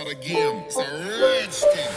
start again. It's a rich thing.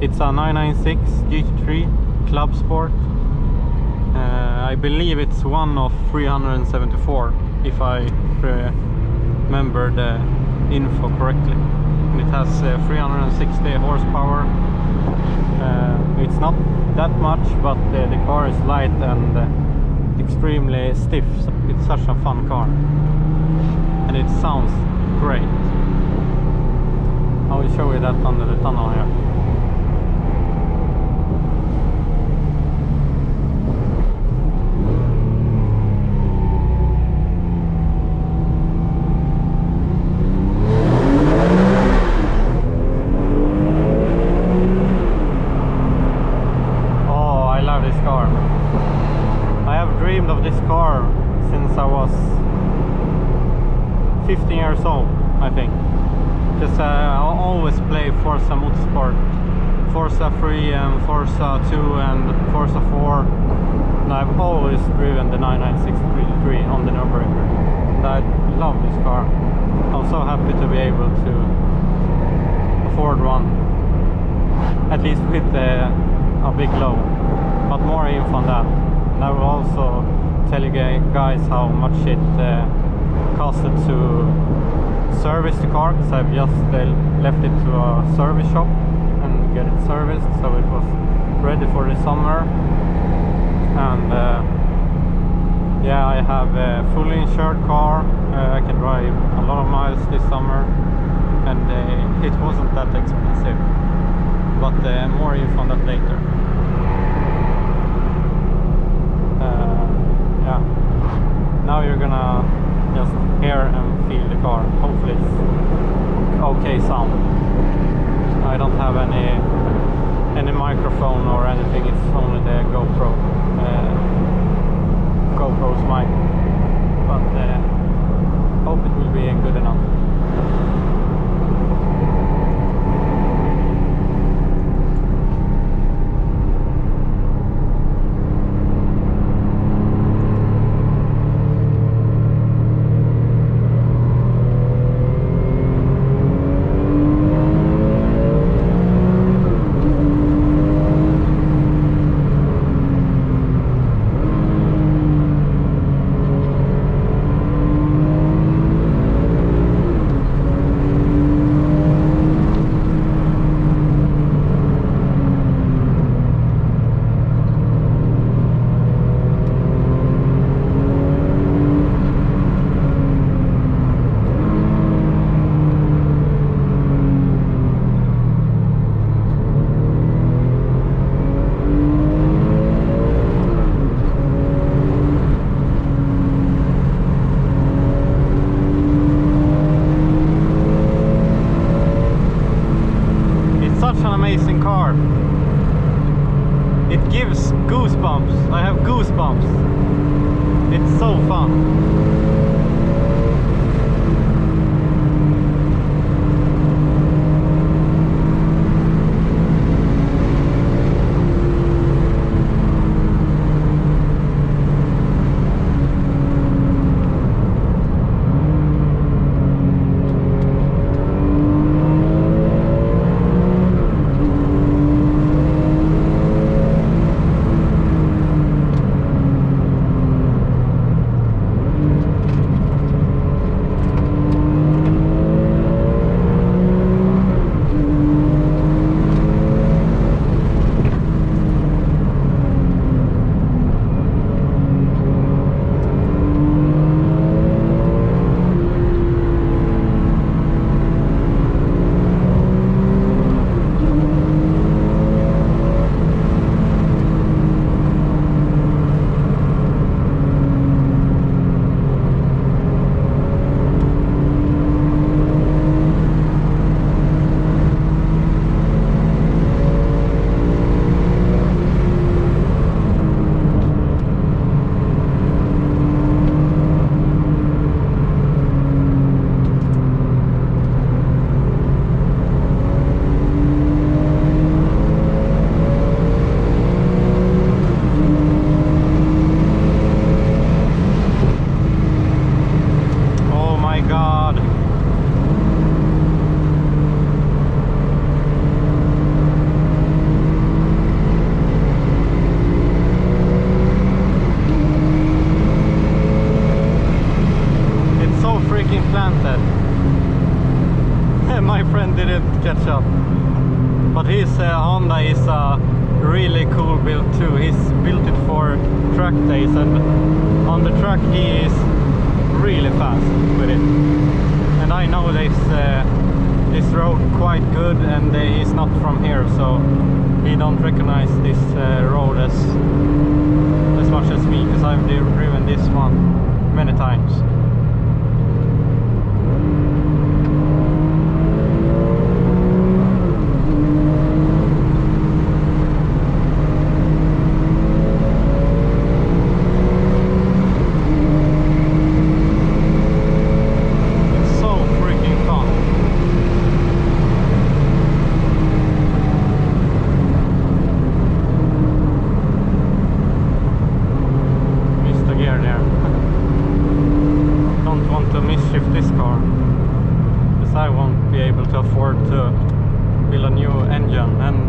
It's a 996 GT3 Clubsport. I believe it's one of 374, if I remember the info correctly. And it has 360 horsepower. It's not that much, but the car is light and extremely stiff. So it's such a fun car, and it sounds great. I will show you that under the tunnel here. Of this car since I was 15 years old, I think, because I always play Forza Motorsport, Forza 3 and Forza 2 and Forza 4, and I've always driven the 996 GT3 on the Nürburgring, and I love this car. I'm so happy to be able to afford one, at least with a big loan, but more info on that. And I will also tell you guys how much it costed to service the car, because I've just left it to a service shop and get it serviced, so it was ready for the summer. And yeah, I have a fully insured car. I can drive a lot of miles this summer, and it wasn't that expensive, but more info on that later. Yeah, now you're gonna just hear and feel the car. Hopefully it's okay sound. I don't have any microphone or anything. It's only the GoPro's mic, but hope it will be good enough. It gives goosebumps. I have goosebumps. It's so fun. My friend didn't catch up, but his Honda is a really cool build too. He's built it for track days, and on the track he is really fast with it. And I know this road quite good, and he's not from here, so he don't recognize this road as much as me, because I've driven this one many times.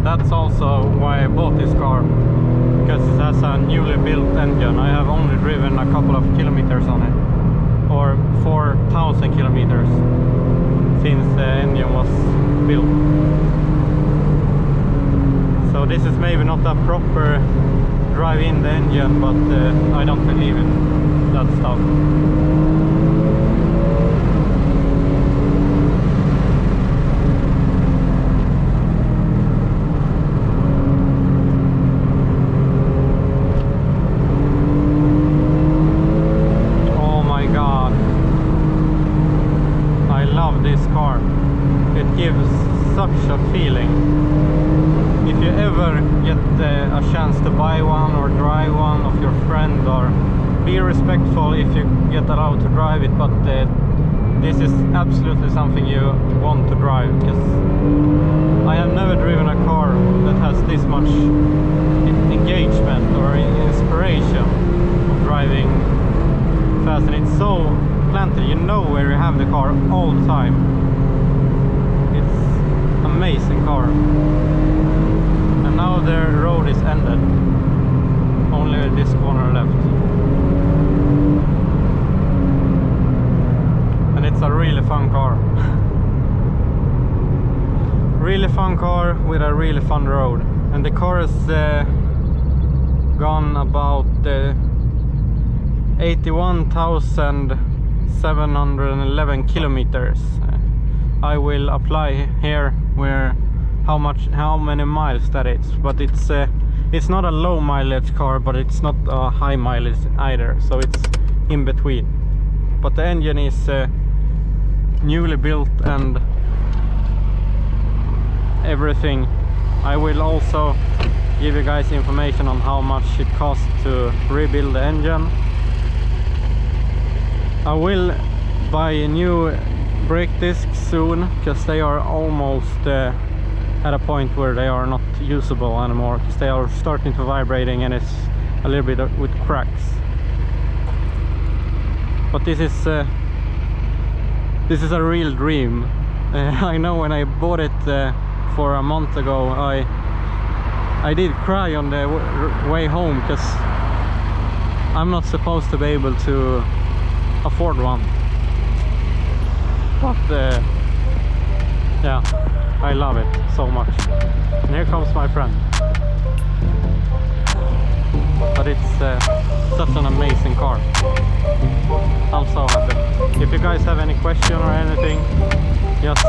That's also why I bought this car, because it has a newly built engine. I have only driven a couple of kilometers on it, or 4,000 kilometers since the engine was built. So this is maybe not a proper drive in the engine, but I don't believe in that stuff. Such a feeling. If you ever get a chance to buy one or drive one of your friend, or be respectful if you get allowed to drive it, but this is absolutely something you want to drive, because I have never driven a car that has this much engagement or inspiration of driving fast, and it's so planted. You know where you have the car all the time. Amazing car. And now the road is ended, only this corner left, and it's a really fun car. Really fun car with a really fun road. And the car has gone about 81,711 kilometers. I will apply here where how many miles that is, but it's not a low mileage car, but it's not a high mileage either, so it's in between. But the engine is newly built and everything. I will also give you guys information on how much it costs to rebuild the engine. I will buy a new brake discs soon, because they are almost at a point where they are not usable anymore, because they are starting to vibrating and it's a little bit with cracks. But this is a real dream. I know when I bought it for a month ago, I did cry on the way home, because I'm not supposed to be able to afford one. But yeah, I love it so much. And here comes my friend. But it's such an amazing car. I'm so happy. If you guys have any question or anything, just